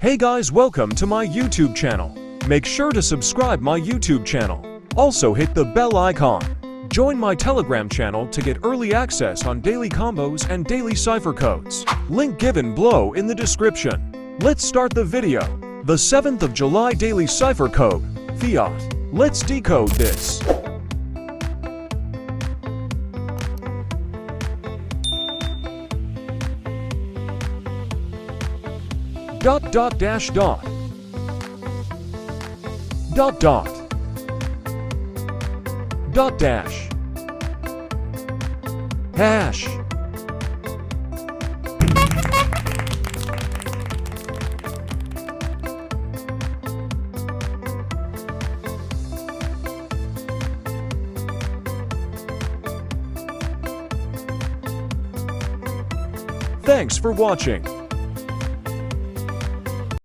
Hey guys, welcome to my YouTube channel. Make sure to subscribe my YouTube channel. Also hit the bell icon. Join my Telegram channel to get early access on daily combos and daily cipher codes. Link given below in the description. Let's start the video. The 7th of July daily cipher code, Fiat. Let's decode this. Dot dot dash dot. Dot dot. Dot dash. Hash. Thanks for watching.